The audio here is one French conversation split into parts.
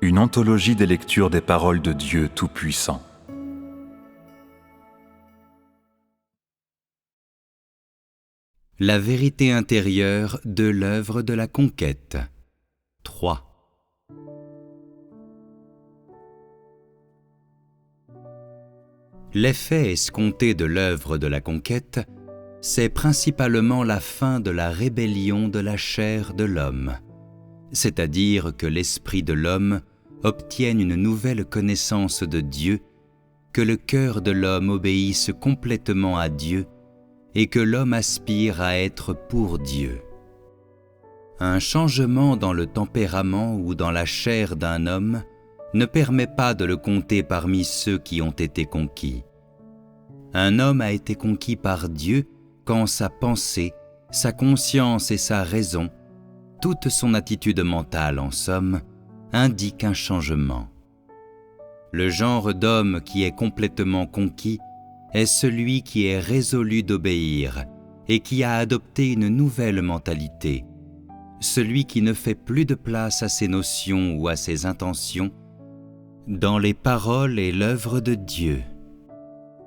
une anthologie des lectures des paroles de Dieu Tout-Puissant. La vérité intérieure de l'œuvre de la conquête. 3. L'effet escompté de l'œuvre de la conquête, c'est principalement la fin de la rébellion de la chair de l'homme, c'est-à-dire que l'esprit de l'homme obtienne une nouvelle connaissance de Dieu, que le cœur de l'homme obéisse complètement à Dieu et que l'homme aspire à être pour Dieu. Un changement dans le tempérament ou dans la chair d'un homme ne permet pas de le compter parmi ceux qui ont été conquis. Un homme a été conquis par Dieu quand sa pensée, sa conscience et sa raison, toute son attitude mentale en somme, indiquent un changement. Le genre d'homme qui est complètement conquis est celui qui est résolu d'obéir et qui a adopté une nouvelle mentalité, celui qui ne fait plus de place à ses notions ou à ses intentions dans les paroles et l'œuvre de Dieu,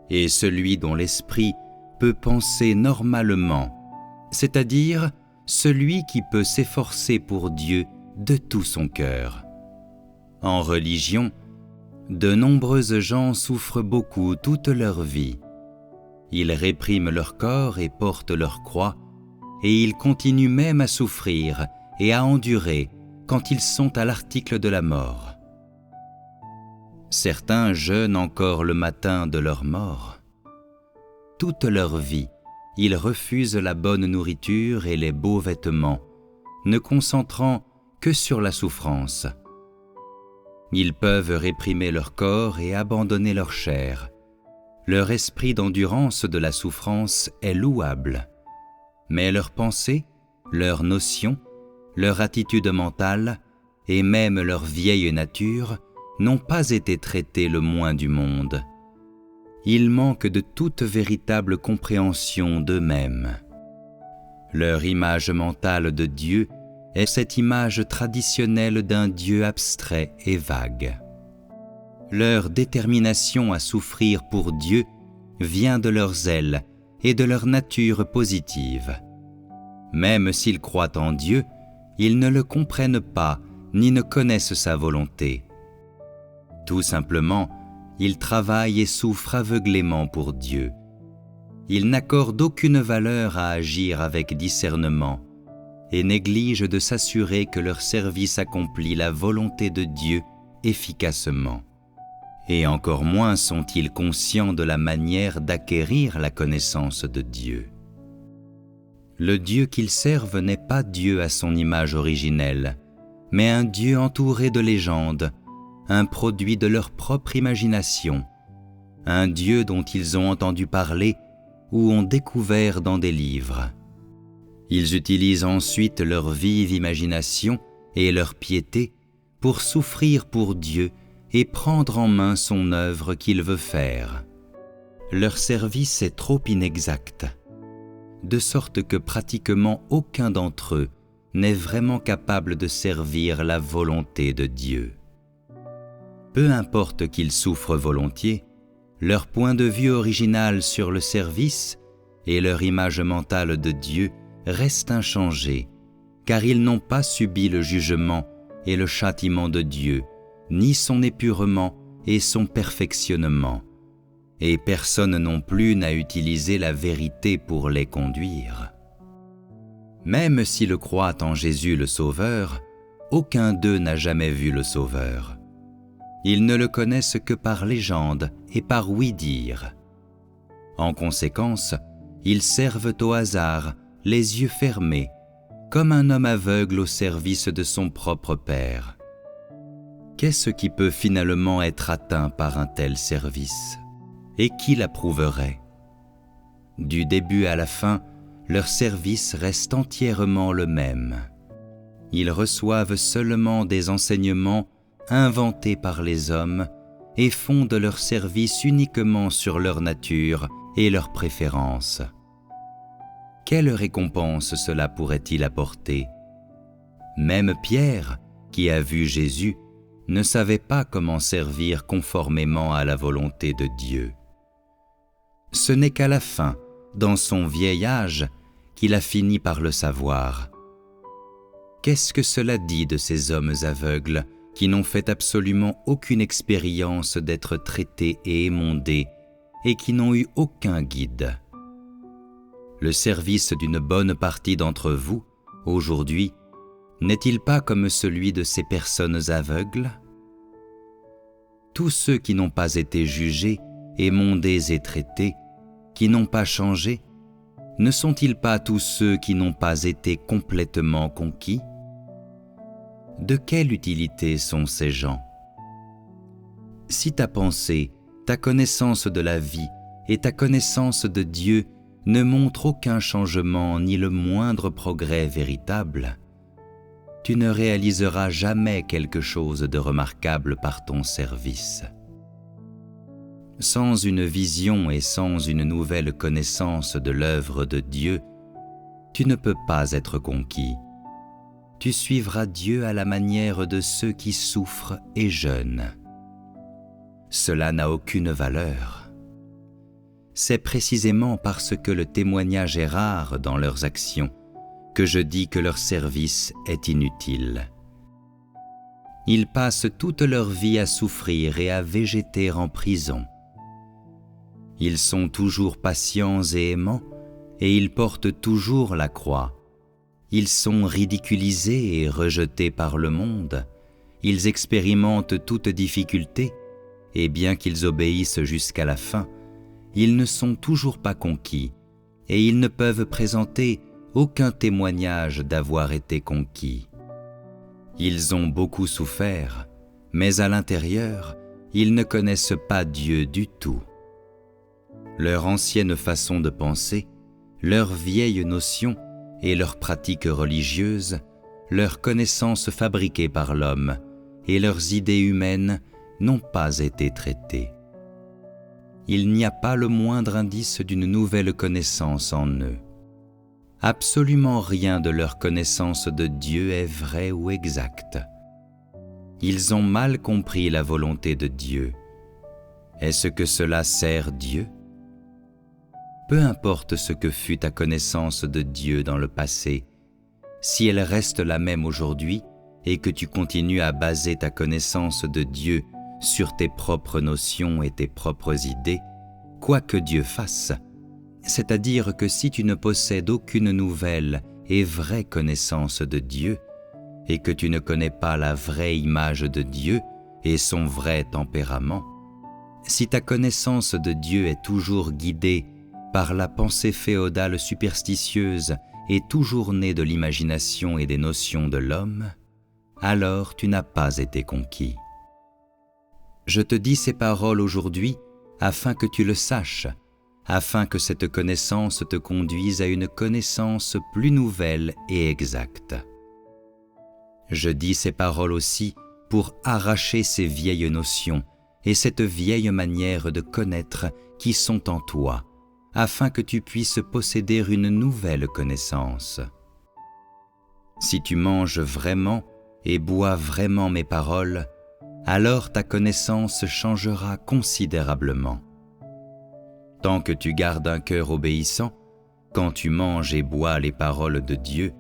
et celui dont l'esprit peut penser normalement, c'est-à-dire celui qui peut s'efforcer pour Dieu de tout son cœur. En religion, de nombreuses gens souffrent beaucoup toute leur vie. Ils répriment leur corps et portent leur croix, et ils continuent même à souffrir et à endurer quand ils sont à l'article de la mort. Certains jeûnent encore le matin de leur mort. Toute leur vie, ils refusent la bonne nourriture et les beaux vêtements, ne concentrant que sur la souffrance. Ils peuvent réprimer leur corps et abandonner leur chair. Leur esprit d'endurance de la souffrance est louable, mais leurs pensées, leurs notions, leur attitude mentale et même leur vieille nature n'ont pas été traitées le moins du monde. Ils manquent de toute véritable compréhension d'eux-mêmes. Leur image mentale de Dieu est cette image traditionnelle d'un Dieu abstrait et vague. Leur détermination à souffrir pour Dieu vient de leur zèle et de leur nature positive. Même s'ils croient en Dieu, ils ne le comprennent pas ni ne connaissent sa volonté. Tout simplement, ils travaillent et souffrent aveuglément pour Dieu. Ils n'accordent aucune valeur à agir avec discernement et négligent de s'assurer que leur service accomplit la volonté de Dieu efficacement. Et encore moins sont-ils conscients de la manière d'acquérir la connaissance de Dieu. Le Dieu qu'ils servent n'est pas Dieu à son image originelle, mais un Dieu entouré de légendes, un produit de leur propre imagination, un Dieu dont ils ont entendu parler ou ont découvert dans des livres. Ils utilisent ensuite leur vive imagination et leur piété pour souffrir pour Dieu et prendre en main son œuvre qu'il veut faire. Leur service est trop inexact, de sorte que pratiquement aucun d'entre eux n'est vraiment capable de servir la volonté de Dieu. Peu importe qu'ils souffrent volontiers, leur point de vue original sur le service et leur image mentale de Dieu restent inchangés, car ils n'ont pas subi le jugement et le châtiment de Dieu, ni son épurement et son perfectionnement, et personne non plus n'a utilisé la vérité pour les conduire. Même s'ils croient en Jésus le Sauveur, aucun d'eux n'a jamais vu le Sauveur. Ils ne le connaissent que par légende et par ouï-dire. En conséquence, ils servent au hasard, les yeux fermés, comme un homme aveugle au service de son propre Père. Qu'est-ce qui peut finalement être atteint par un tel service? Et qui l'approuverait? Du début à la fin, leur service reste entièrement le même. Ils reçoivent seulement des enseignements inventés par les hommes et fondent leur service uniquement sur leur nature et leurs préférences. Quelle récompense cela pourrait-il apporter? Même Pierre, qui a vu Jésus, ne savait pas comment servir conformément à la volonté de Dieu. Ce n'est qu'à la fin, dans son vieil âge, qu'il a fini par le savoir. Qu'est-ce que cela dit de ces hommes aveugles qui n'ont fait absolument aucune expérience d'être traités et émondés et qui n'ont eu aucun guide? Le service d'une bonne partie d'entre vous, aujourd'hui, n'est-il pas comme celui de ces personnes aveugles? Tous ceux qui n'ont pas été jugés, émondés et traités, qui n'ont pas changé, ne sont-ils pas tous ceux qui n'ont pas été complètement conquis? De quelle utilité sont ces gens? Si ta pensée, ta connaissance de la vie et ta connaissance de Dieu ne montrent aucun changement ni le moindre progrès véritable, tu ne réaliseras jamais quelque chose de remarquable par ton service. Sans une vision et sans une nouvelle connaissance de l'œuvre de Dieu, tu ne peux pas être conquis. Tu suivras Dieu à la manière de ceux qui souffrent et jeûnent. Cela n'a aucune valeur. C'est précisément parce que le témoignage est rare dans leurs actions que je dis que leur service est inutile. Ils passent toute leur vie à souffrir et à végéter en prison. Ils sont toujours patients et aimants, et ils portent toujours la croix. Ils sont ridiculisés et rejetés par le monde. Ils expérimentent toute difficulté, et bien qu'ils obéissent jusqu'à la fin, ils ne sont toujours pas conquis, et ils ne peuvent présenter aucun témoignage d'avoir été conquis. Ils ont beaucoup souffert, mais à l'intérieur, ils ne connaissent pas Dieu du tout. Leur ancienne façon de penser, leurs vieilles notions et leurs pratiques religieuses, leurs connaissances fabriquées par l'homme et leurs idées humaines n'ont pas été traitées. Il n'y a pas le moindre indice d'une nouvelle connaissance en eux. Absolument rien de leur connaissance de Dieu est vrai ou exact. Ils ont mal compris la volonté de Dieu. Est-ce que cela sert Dieu? Peu importe ce que fut ta connaissance de Dieu dans le passé, si elle reste la même aujourd'hui et que tu continues à baser ta connaissance de Dieu sur tes propres notions et tes propres idées, quoi que Dieu fasse, c'est-à-dire que si tu ne possèdes aucune nouvelle et vraie connaissance de Dieu, et que tu ne connais pas la vraie image de Dieu et son vrai tempérament, si ta connaissance de Dieu est toujours guidée par la pensée féodale superstitieuse et toujours née de l'imagination et des notions de l'homme, alors tu n'as pas été conquis. Je te dis ces paroles aujourd'hui afin que tu le saches, afin que cette connaissance te conduise à une connaissance plus nouvelle et exacte. Je dis ces paroles aussi pour arracher ces vieilles notions et cette vieille manière de connaître qui sont en toi, afin que tu puisses posséder une nouvelle connaissance. Si tu manges vraiment et bois vraiment mes paroles, alors ta connaissance changera considérablement. Tant que tu gardes un cœur obéissant, quand tu manges et bois les paroles de Dieu,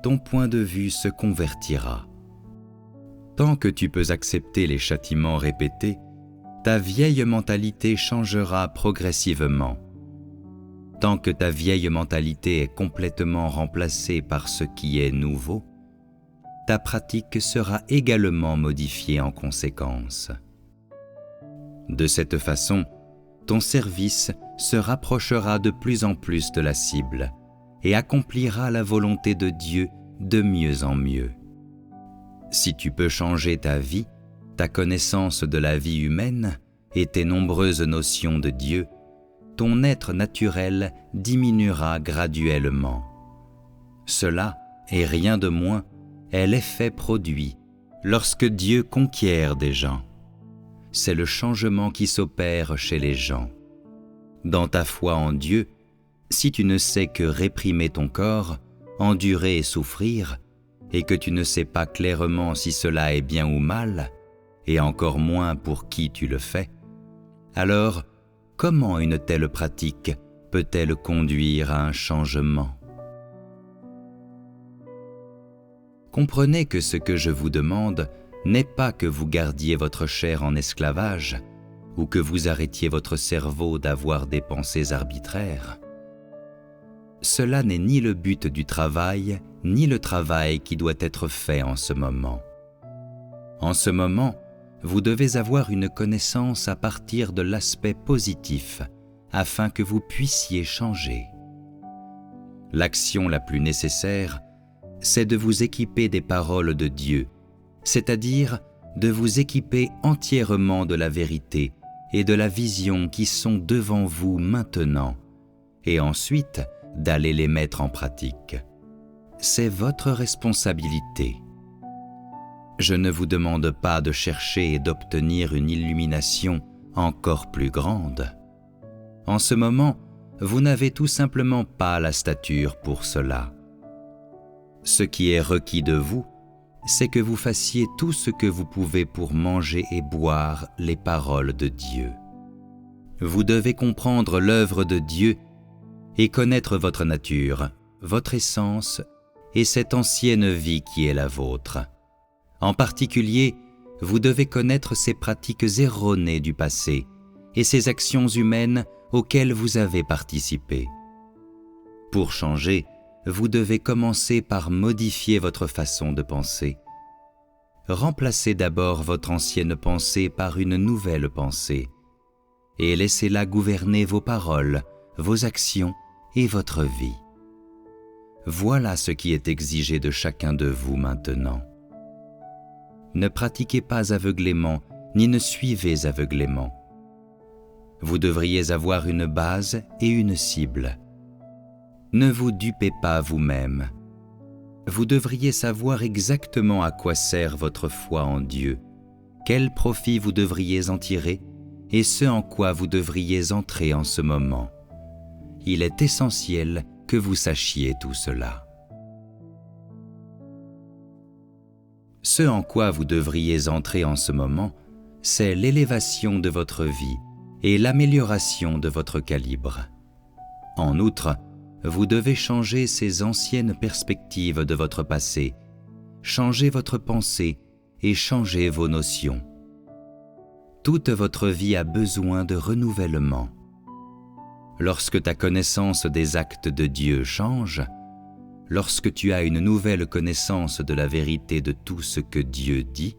ton point de vue se convertira. Tant que tu peux accepter les châtiments répétés, ta vieille mentalité changera progressivement. Tant que ta vieille mentalité est complètement remplacée par ce qui est nouveau, ta pratique sera également modifiée en conséquence. De cette façon, ton service se rapprochera de plus en plus de la cible et accomplira la volonté de Dieu de mieux en mieux. Si tu peux changer ta vie, ta connaissance de la vie humaine et tes nombreuses notions de Dieu, ton être naturel diminuera graduellement. Cela, et rien de moins, est l'effet produit lorsque Dieu conquiert des gens. C'est le changement qui s'opère chez les gens. Dans ta foi en Dieu, si tu ne sais que réprimer ton corps, endurer et souffrir, et que tu ne sais pas clairement si cela est bien ou mal, et encore moins pour qui tu le fais, alors comment une telle pratique peut-elle conduire à un changement? Comprenez que ce que je vous demande n'est pas que vous gardiez votre chair en esclavage ou que vous arrêtiez votre cerveau d'avoir des pensées arbitraires. Cela n'est ni le but du travail, ni le travail qui doit être fait en ce moment. En ce moment, vous devez avoir une connaissance à partir de l'aspect positif afin que vous puissiez changer. L'action la plus nécessaire, c'est de vous équiper des paroles de Dieu, c'est-à-dire de vous équiper entièrement de la vérité et de la vision qui sont devant vous maintenant, et ensuite d'aller les mettre en pratique. C'est votre responsabilité. Je ne vous demande pas de chercher et d'obtenir une illumination encore plus grande. En ce moment, vous n'avez tout simplement pas la stature pour cela. Ce qui est requis de vous, c'est que vous fassiez tout ce que vous pouvez pour manger et boire les paroles de Dieu. Vous devez comprendre l'œuvre de Dieu et connaître votre nature, votre essence et cette ancienne vie qui est la vôtre. En particulier, vous devez connaître ces pratiques erronées du passé et ces actions humaines auxquelles vous avez participé. Pour changer, vous devez commencer par modifier votre façon de penser. Remplacez d'abord votre ancienne pensée par une nouvelle pensée et laissez-la gouverner vos paroles, vos actions et votre vie. Voilà ce qui est exigé de chacun de vous maintenant. Ne pratiquez pas aveuglément, ni ne suivez aveuglément. Vous devriez avoir une base et une cible. Ne vous dupez pas vous-même. Vous devriez savoir exactement à quoi sert votre foi en Dieu, quel profit vous devriez en tirer et ce en quoi vous devriez entrer en ce moment. Il est essentiel que vous sachiez tout cela. Ce en quoi vous devriez entrer en ce moment, c'est l'élévation de votre vie et l'amélioration de votre calibre. En outre, vous devez changer ces anciennes perspectives de votre passé, changer votre pensée et changer vos notions. Toute votre vie a besoin de renouvellement. Lorsque ta connaissance des actes de Dieu change, lorsque tu as une nouvelle connaissance de la vérité de tout ce que Dieu dit,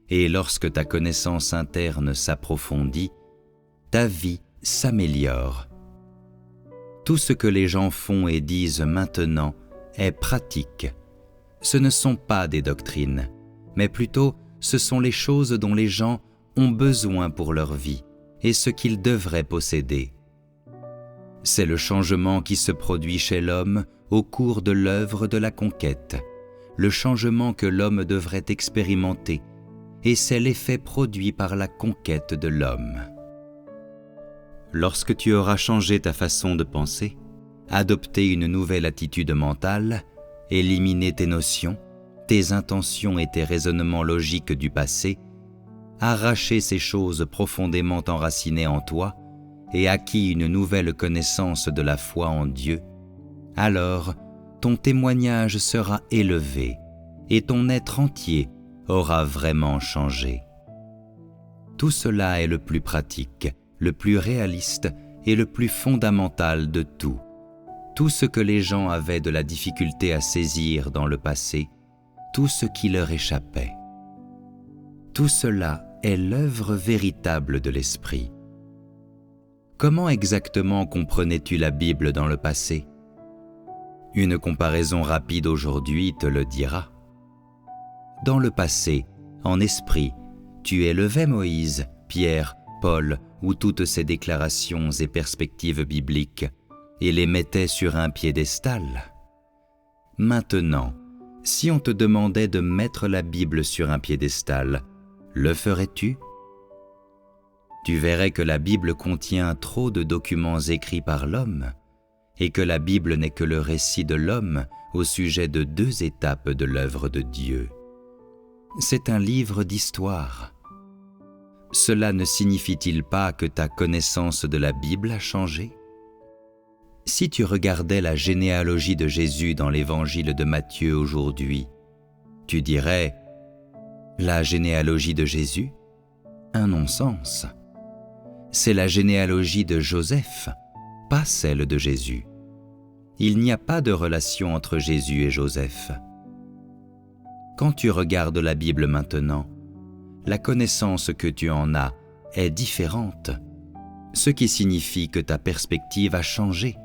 et lorsque ta connaissance interne s'approfondit, ta vie s'améliore. Tout ce que les gens font et disent maintenant est pratique. Ce ne sont pas des doctrines, mais plutôt ce sont les choses dont les gens ont besoin pour leur vie et ce qu'ils devraient posséder. C'est le changement qui se produit chez l'homme au cours de l'œuvre de la conquête, le changement que l'homme devrait expérimenter, et c'est l'effet produit par la conquête de l'homme. Lorsque tu auras changé ta façon de penser, adopté une nouvelle attitude mentale, éliminé tes notions, tes intentions et tes raisonnements logiques du passé, arraché ces choses profondément enracinées en toi et acquis une nouvelle connaissance de la foi en Dieu, alors ton témoignage sera élevé et ton être entier aura vraiment changé. Tout cela est le plus pratique, le plus réaliste et le plus fondamental de tout. Tout ce que les gens avaient de la difficulté à saisir dans le passé, tout ce qui leur échappait. Tout cela est l'œuvre véritable de l'Esprit. Comment exactement comprenais-tu la Bible dans le passé? Une comparaison rapide aujourd'hui te le dira. Dans le passé, en esprit, tu élevais Moïse, Pierre, Paul ou toutes ces déclarations et perspectives bibliques et les mettais sur un piédestal. Maintenant, si on te demandait de mettre la Bible sur un piédestal, le ferais-tu? Tu verrais que la Bible contient trop de documents écrits par l'homme et que la Bible n'est que le récit de l'homme au sujet de 2 étapes de l'œuvre de Dieu. C'est un livre d'histoire. cela ne signifie-t-il pas que ta connaissance de la Bible a changé? Si tu regardais la généalogie de Jésus dans l'évangile de Matthieu aujourd'hui, tu dirais « La généalogie de Jésus? Un non-sens. C'est la généalogie de Joseph, pas celle de Jésus. Il n'y a pas de relation entre Jésus et Joseph. » Quand tu regardes la Bible maintenant, la connaissance que tu en as est différente, ce qui signifie que ta perspective a changé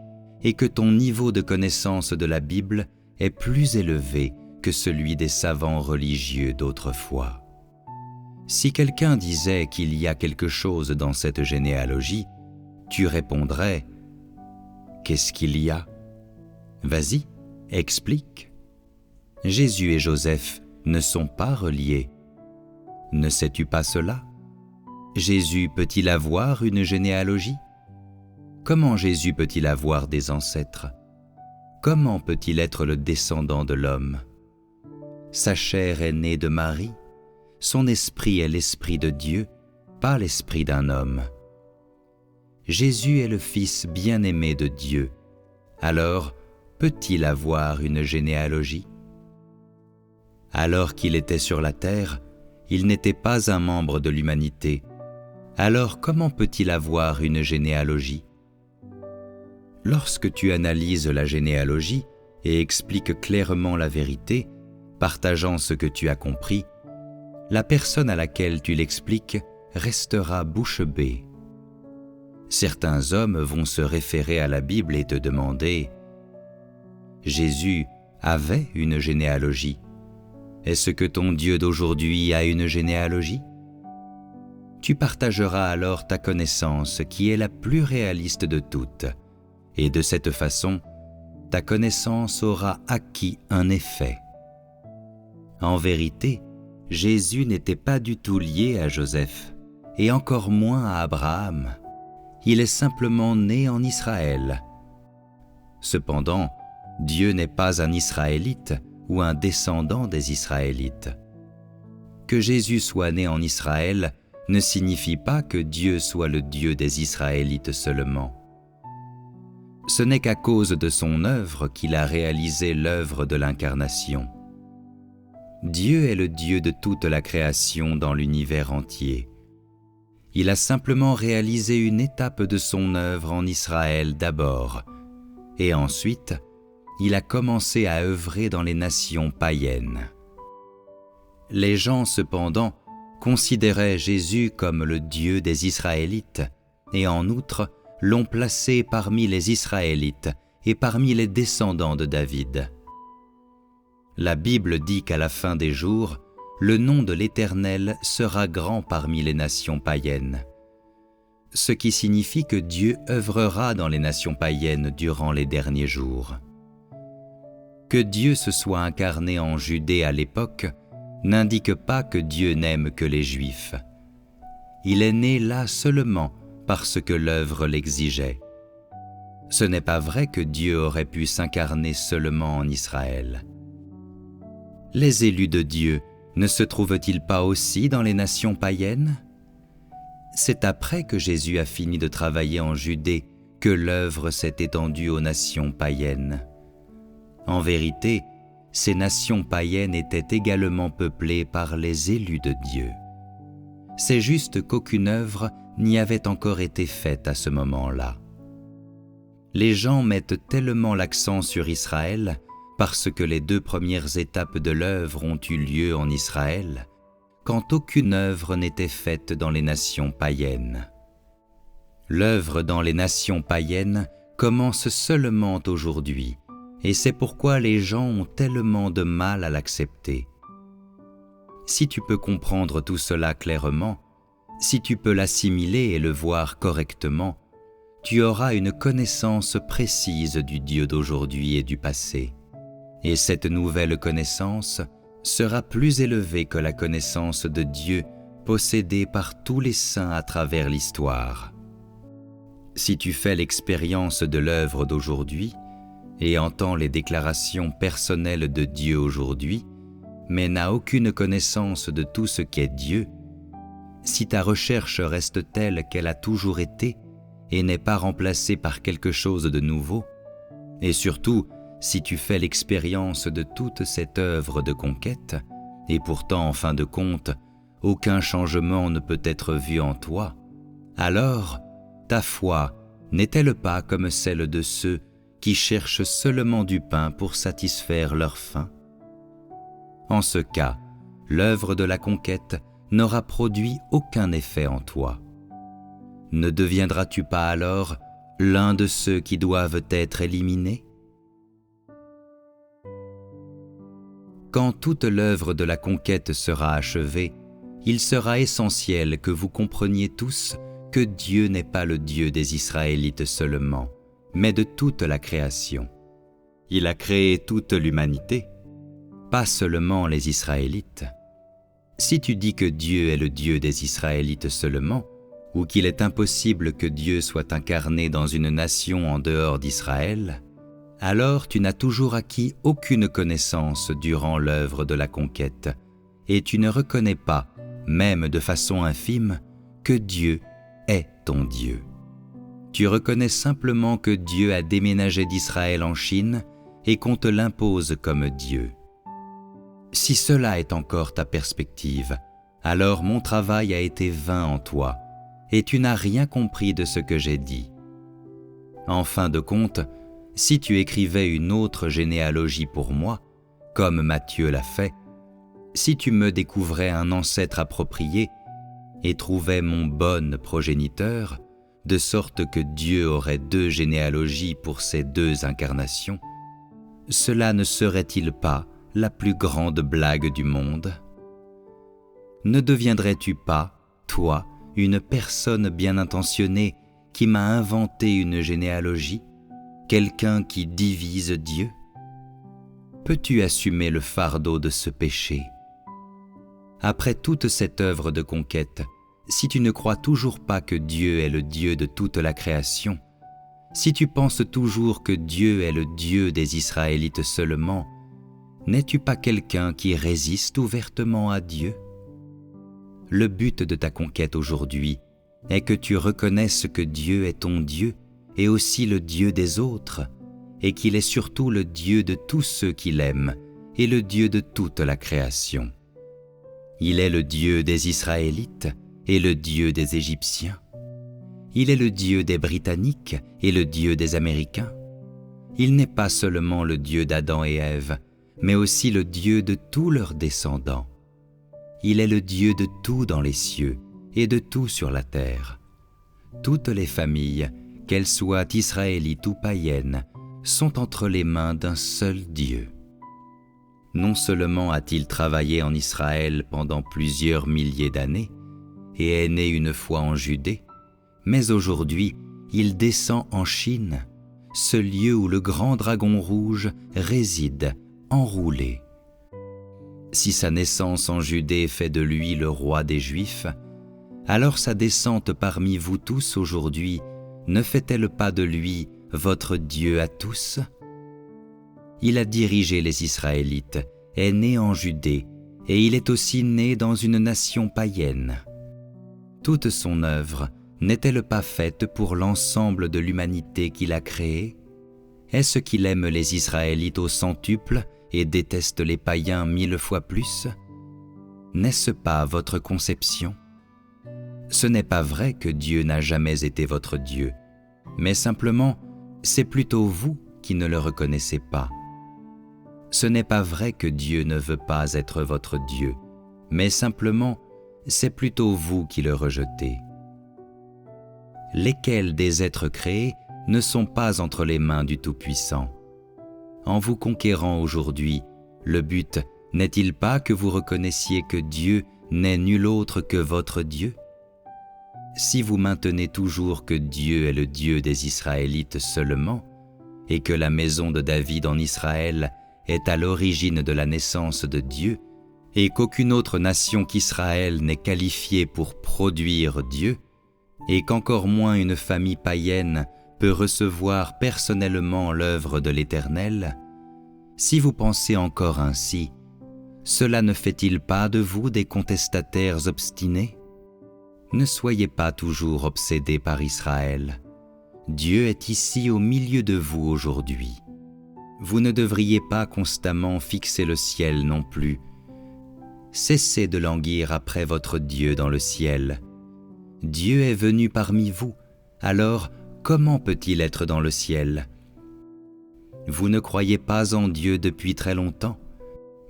et que ton niveau de connaissance de la Bible est plus élevé que celui des savants religieux d'autrefois. Si quelqu'un disait qu'il y a quelque chose dans cette généalogie, tu répondrais « Qu'est-ce qu'il y a? Vas-y, explique. » Jésus et Joseph ne sont pas reliés. Ne sais-tu pas cela? Jésus peut-il avoir une généalogie? Comment Jésus peut-il avoir des ancêtres? Comment peut-il être le descendant de l'homme? Sa chair est née de Marie, son esprit est l'esprit de Dieu, pas l'esprit d'un homme. Jésus est le Fils bien-aimé de Dieu, alors peut-il avoir une généalogie? Alors qu'il était sur la terre, il n'était pas un membre de l'humanité. Alors comment peut-il avoir une généalogie? Lorsque tu analyses la généalogie et expliques clairement la vérité, partageant ce que tu as compris, la personne à laquelle tu l'expliques restera bouche bée. Certains hommes vont se référer à la Bible et te demander « Jésus avait une généalogie. Est-ce que ton Dieu d'aujourd'hui a une généalogie? » Tu partageras alors ta connaissance qui est la plus réaliste de toutes, et de cette façon, ta connaissance aura acquis un effet. En vérité, Jésus n'était pas du tout lié à Joseph, et encore moins à Abraham. Il est simplement né en Israël. Cependant, Dieu n'est pas un Israélite ou un descendant des Israélites. Que Jésus soit né en Israël ne signifie pas que Dieu soit le Dieu des Israélites seulement. Ce n'est qu'à cause de son œuvre qu'il a réalisé l'œuvre de l'incarnation. Dieu est le Dieu de toute la création dans l'univers entier. Il a simplement réalisé une étape de son œuvre en Israël d'abord, et ensuite, il a commencé à œuvrer dans les nations païennes. Les gens, cependant, considéraient Jésus comme le Dieu des Israélites, et en outre, l'ont placé parmi les Israélites et parmi les descendants de David. La Bible dit qu'à la fin des jours, le nom de l'Éternel sera grand parmi les nations païennes, ce qui signifie que Dieu œuvrera dans les nations païennes durant les derniers jours. Que Dieu se soit incarné en Judée à l'époque n'indique pas que Dieu n'aime que les Juifs. Il est né là seulement parce que l'œuvre l'exigeait. Ce n'est pas vrai que Dieu aurait pu s'incarner seulement en Israël. Les élus de Dieu ne se trouvent-ils pas aussi dans les nations païennes? C'est après que Jésus a fini de travailler en Judée que l'œuvre s'est étendue aux nations païennes. En vérité, ces nations païennes étaient également peuplées par les élus de Dieu. C'est juste qu'aucune œuvre n'y avait encore été faite à ce moment-là. Les gens mettent tellement l'accent sur Israël parce que les 2 premières étapes de l'œuvre ont eu lieu en Israël, quand aucune œuvre n'était faite dans les nations païennes. L'œuvre dans les nations païennes commence seulement aujourd'hui, et c'est pourquoi les gens ont tellement de mal à l'accepter. Si tu peux comprendre tout cela clairement, si tu peux l'assimiler et le voir correctement, tu auras une connaissance précise du Dieu d'aujourd'hui et du passé. Et cette nouvelle connaissance sera plus élevée que la connaissance de Dieu possédée par tous les saints à travers l'histoire. Si tu fais l'expérience de l'œuvre d'aujourd'hui et entends les déclarations personnelles de Dieu aujourd'hui, mais n'as aucune connaissance de tout ce qu'est Dieu, Si ta recherche reste telle qu'elle a toujours été et n'est pas remplacée par quelque chose de nouveau, et surtout si tu fais l'expérience de toute cette œuvre de conquête, et pourtant en fin de compte, aucun changement ne peut être vu en toi, alors ta foi n'est-elle pas comme celle de ceux qui cherchent seulement du pain pour satisfaire leur faim? En ce cas, l'œuvre de la conquête n'aura produit aucun effet en toi. Ne deviendras-tu pas alors l'un de ceux qui doivent être éliminés? Quand toute l'œuvre de la conquête sera achevée, il sera essentiel que vous compreniez tous que Dieu n'est pas le Dieu des Israélites seulement, mais de toute la création. Il a créé toute l'humanité, pas seulement les Israélites. Si tu dis que Dieu est le Dieu des Israélites seulement, ou qu'il est impossible que Dieu soit incarné dans une nation en dehors d'Israël, alors tu n'as toujours acquis aucune connaissance durant l'œuvre de la conquête, et tu ne reconnais pas, même de façon infime, que Dieu est ton Dieu. Tu reconnais simplement que Dieu a déménagé d'Israël en Chine et qu'on te l'impose comme Dieu. Si cela est encore ta perspective, alors mon travail a été vain en toi, et tu n'as rien compris de ce que j'ai dit. En fin de compte, si tu écrivais une autre généalogie pour moi, comme Matthieu l'a fait, si tu me découvrais un ancêtre approprié et trouvais mon bon progéniteur, de sorte que Dieu aurait 2 généalogies pour ces 2 incarnations, cela ne serait-il pas la plus grande blague du monde? Ne deviendrais-tu pas, toi, une personne bien intentionnée qui m'a inventé une généalogie, quelqu'un qui divise Dieu? Peux-tu assumer le fardeau de ce péché? Après toute cette œuvre de conquête, si tu ne crois toujours pas que Dieu est le Dieu de toute la création, si tu penses toujours que Dieu est le Dieu des Israélites seulement, n'es-tu pas quelqu'un qui résiste ouvertement à Dieu? Le but de ta conquête aujourd'hui est que tu reconnaisses que Dieu est ton Dieu et aussi le Dieu des autres, et qu'il est surtout le Dieu de tous ceux qui l'aiment et le Dieu de toute la création. Il est le Dieu des Israélites et le Dieu des Égyptiens. Il est le Dieu des Britanniques et le Dieu des Américains. Il n'est pas seulement le Dieu d'Adam et Ève, mais aussi le Dieu de tous leurs descendants. Il est le Dieu de tout dans les cieux et de tout sur la terre. Toutes les familles, qu'elles soient israélites ou païennes, sont entre les mains d'un seul Dieu. Non seulement a-t-il travaillé en Israël pendant plusieurs milliers d'années et est né une fois en Judée, mais aujourd'hui il descend en Chine, ce lieu où le grand dragon rouge réside, enroulé. Si sa naissance en Judée fait de lui le roi des Juifs, alors sa descente parmi vous tous aujourd'hui ne fait-elle pas de lui votre Dieu à tous? Il a dirigé les Israélites, est né en Judée, et il est aussi né dans une nation païenne. Toute son œuvre n'est-elle pas faite pour l'ensemble de l'humanité qu'il a créée? Est-ce qu'il aime les Israélites au centuple et déteste les païens 1000 fois plus? N'est-ce pas votre conception? Ce n'est pas vrai que Dieu n'a jamais été votre Dieu, mais simplement, c'est plutôt vous qui ne le reconnaissez pas. Ce n'est pas vrai que Dieu ne veut pas être votre Dieu, mais simplement, c'est plutôt vous qui le rejetez. Lesquels des êtres créés ne sont pas entre les mains du Tout-Puissant? En vous conquérant aujourd'hui, le but n'est-il pas que vous reconnaissiez que Dieu n'est nul autre que votre Dieu? Si vous maintenez toujours que Dieu est le Dieu des Israélites seulement, et que la maison de David en Israël est à l'origine de la naissance de Dieu, et qu'aucune autre nation qu'Israël n'est qualifiée pour produire Dieu, et qu'encore moins une famille païenne peut recevoir personnellement l'œuvre de l'Éternel, si vous pensez encore ainsi, cela ne fait-il pas de vous des contestataires obstinés? Ne soyez pas toujours obsédés par Israël. Dieu est ici au milieu de vous aujourd'hui. Vous ne devriez pas constamment fixer le ciel non plus. Cessez de languir après votre Dieu dans le ciel. Dieu est venu parmi vous, alors comment peut-il être dans le ciel ? Vous ne croyez pas en Dieu depuis très longtemps,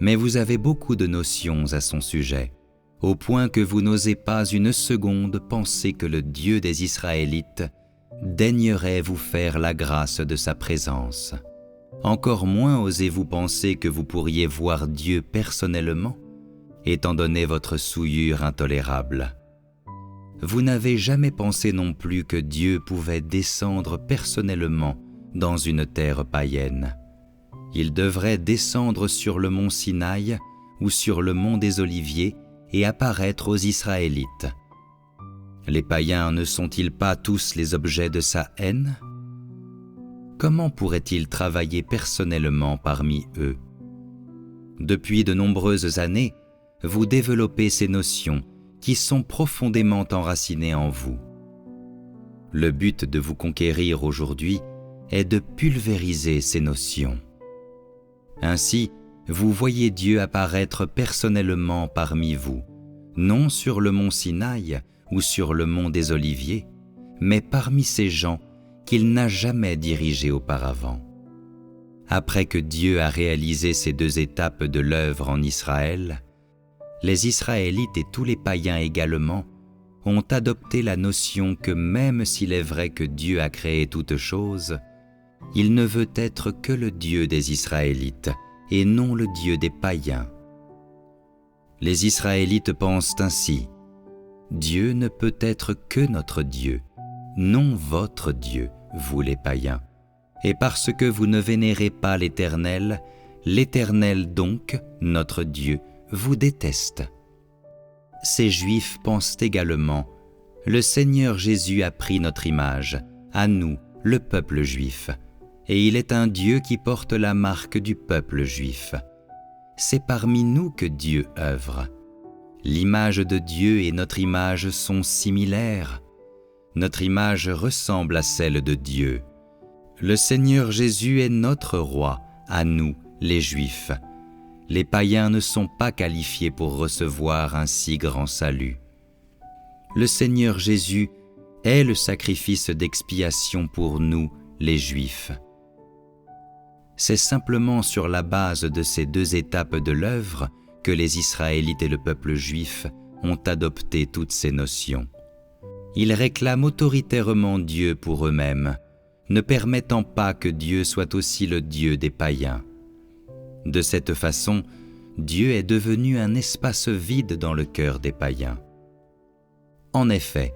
mais vous avez beaucoup de notions à son sujet, au point que vous n'osez pas une seconde penser que le Dieu des Israélites daignerait vous faire la grâce de sa présence. Encore moins osez-vous penser que vous pourriez voir Dieu personnellement, étant donné votre souillure intolérable. Vous n'avez jamais pensé non plus que Dieu pouvait descendre personnellement dans une terre païenne. Il devrait descendre sur le mont Sinaï ou sur le mont des Oliviers et apparaître aux Israélites. Les païens ne sont-ils pas tous les objets de sa haine ? Comment pourrait-il travailler personnellement parmi eux ? Depuis de nombreuses années, vous développez ces notions qui sont profondément enracinées en vous. Le but de vous conquérir aujourd'hui est de pulvériser ces notions. Ainsi, vous voyez Dieu apparaître personnellement parmi vous, non sur le mont Sinaï ou sur le mont des Oliviers, mais parmi ces gens qu'il n'a jamais dirigés auparavant. Après que Dieu a réalisé ces deux étapes de l'œuvre en Israël, les Israélites et tous les païens également ont adopté la notion que même s'il est vrai que Dieu a créé toutes choses, il ne veut être que le Dieu des Israélites et non le Dieu des païens. Les Israélites pensent ainsi: Dieu ne peut être que notre Dieu, non votre Dieu, vous les païens. Et parce que vous ne vénérez pas l'Éternel, l'Éternel donc, notre Dieu, vous déteste. Ces Juifs pensent également: le Seigneur Jésus a pris notre image, à nous, le peuple juif, et il est un Dieu qui porte la marque du peuple juif. C'est parmi nous que Dieu œuvre. L'image de Dieu et notre image sont similaires. Notre image ressemble à celle de Dieu. Le Seigneur Jésus est notre roi, à nous, les Juifs. Les païens ne sont pas qualifiés pour recevoir un si grand salut. Le Seigneur Jésus est le sacrifice d'expiation pour nous, les Juifs. C'est simplement sur la base de ces deux étapes de l'œuvre que les Israélites et le peuple juif ont adopté toutes ces notions. Ils réclament autoritairement Dieu pour eux-mêmes, ne permettant pas que Dieu soit aussi le Dieu des païens. De cette façon, Dieu est devenu un espace vide dans le cœur des païens. En effet,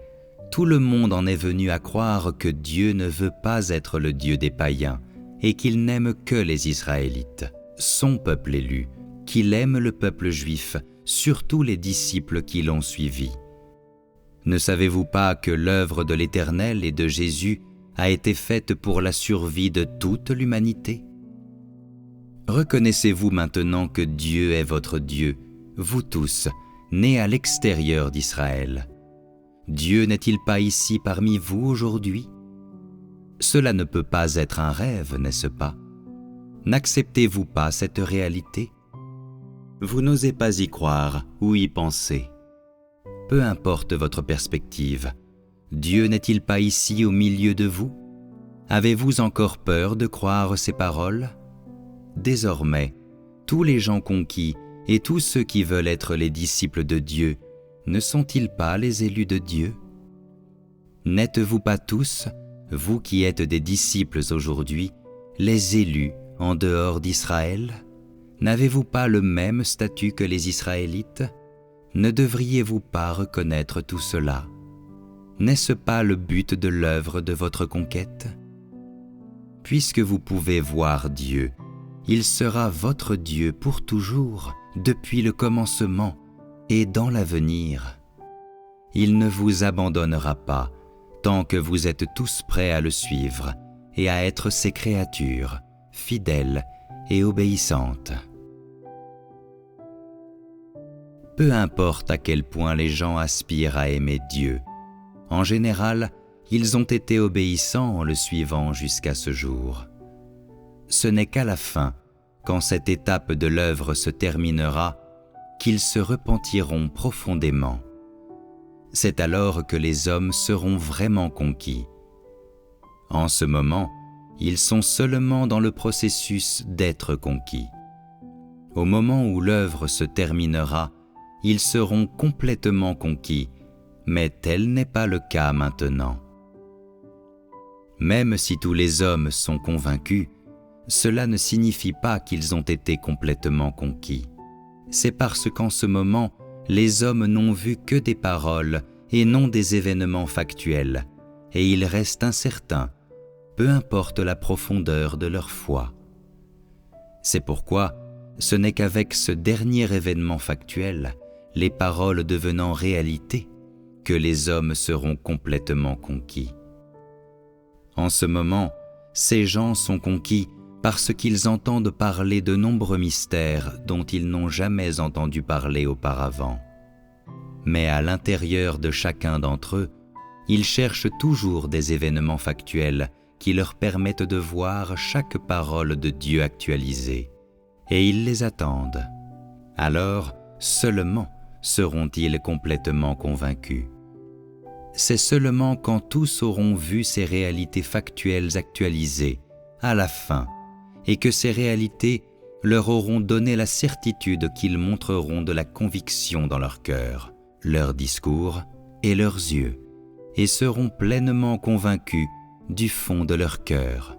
tout le monde en est venu à croire que Dieu ne veut pas être le Dieu des païens et qu'il n'aime que les Israélites, son peuple élu, qu'il aime le peuple juif, surtout les disciples qui l'ont suivi. Ne savez-vous pas que l'œuvre de l'Éternel et de Jésus a été faite pour la survie de toute l'humanité ? Reconnaissez-vous maintenant que Dieu est votre Dieu, vous tous, nés à l'extérieur d'Israël. Dieu n'est-il pas ici parmi vous aujourd'hui ? Cela ne peut pas être un rêve, n'est-ce pas ? N'acceptez-vous pas cette réalité ? Vous n'osez pas y croire ou y penser. Peu importe votre perspective, Dieu n'est-il pas ici au milieu de vous ? Avez-vous encore peur de croire ces paroles ? Désormais, tous les gens conquis et tous ceux qui veulent être les disciples de Dieu, ne sont-ils pas les élus de Dieu ? N'êtes-vous pas tous, vous qui êtes des disciples aujourd'hui, les élus en dehors d'Israël ? N'avez-vous pas le même statut que les Israélites ? Ne devriez-vous pas reconnaître tout cela ? N'est-ce pas le but de l'œuvre de votre conquête ? Puisque vous pouvez voir Dieu, il sera votre Dieu pour toujours, depuis le commencement et dans l'avenir. Il ne vous abandonnera pas tant que vous êtes tous prêts à le suivre et à être ses créatures, fidèles et obéissantes. peu importe à quel point les gens aspirent à aimer Dieu, en général, ils ont été obéissants en le suivant jusqu'à ce jour. Ce n'est qu'à la fin, quand cette étape de l'œuvre se terminera, qu'ils se repentiront profondément. C'est alors que les hommes seront vraiment conquis. En ce moment, ils sont seulement dans le processus d'être conquis. Au moment où l'œuvre se terminera, ils seront complètement conquis, mais tel n'est pas le cas maintenant. Même si tous les hommes sont convaincus, cela ne signifie pas qu'ils ont été complètement conquis. C'est parce qu'en ce moment, les hommes n'ont vu que des paroles et non des événements factuels, et ils restent incertains, peu importe la profondeur de leur foi. C'est pourquoi ce n'est qu'avec ce dernier événement factuel, les paroles devenant réalité, que les hommes seront complètement conquis. En ce moment, ces gens sont conquis parce qu'ils entendent parler de nombreux mystères dont ils n'ont jamais entendu parler auparavant. Mais à l'intérieur de chacun d'entre eux, ils cherchent toujours des événements factuels qui leur permettent de voir chaque parole de Dieu actualisée. Et ils les attendent. Alors, seulement seront-ils complètement convaincus. C'est seulement quand tous auront vu ces réalités factuelles actualisées, à la fin, et que ces réalités leur auront donné la certitude qu'ils montreront de la conviction dans leur cœur, leur discours et leurs yeux, et seront pleinement convaincus du fond de leur cœur.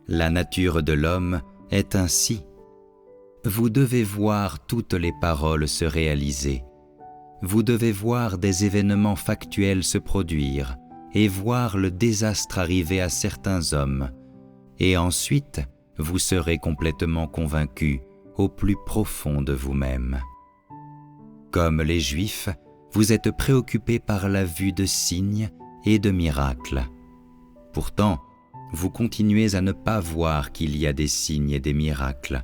La nature de l'homme est ainsi. Vous devez voir toutes les paroles se réaliser. Vous devez voir des événements factuels se produire et voir le désastre arriver à certains hommes. Et ensuite, vous serez complètement convaincus au plus profond de vous-même. Comme les Juifs, vous êtes préoccupés par la vue de signes et de miracles. Pourtant, vous continuez à ne pas voir qu'il y a des signes et des miracles,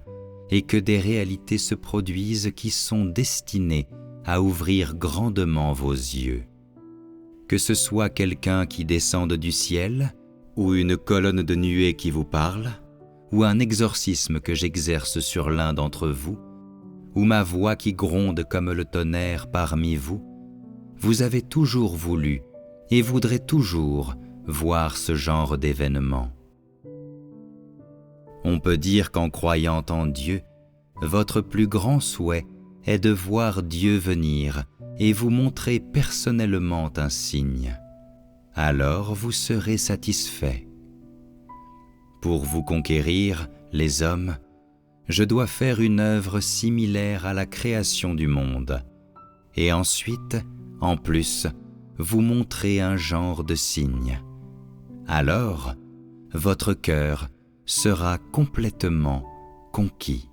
et que des réalités se produisent qui sont destinées à ouvrir grandement vos yeux. Que ce soit quelqu'un qui descende du ciel, ou une colonne de nuée qui vous parle, ou un exorcisme que j'exerce sur l'un d'entre vous, ou ma voix qui gronde comme le tonnerre parmi vous, vous avez toujours voulu et voudrez toujours voir ce genre d'événement. On peut dire qu'en croyant en Dieu, votre plus grand souhait est de voir Dieu venir et vous montrer personnellement un signe. Alors vous serez satisfait. Pour vous conquérir, les hommes, je dois faire une œuvre similaire à la création du monde, et ensuite, en plus, vous montrer un genre de signe. Alors, votre cœur sera complètement conquis.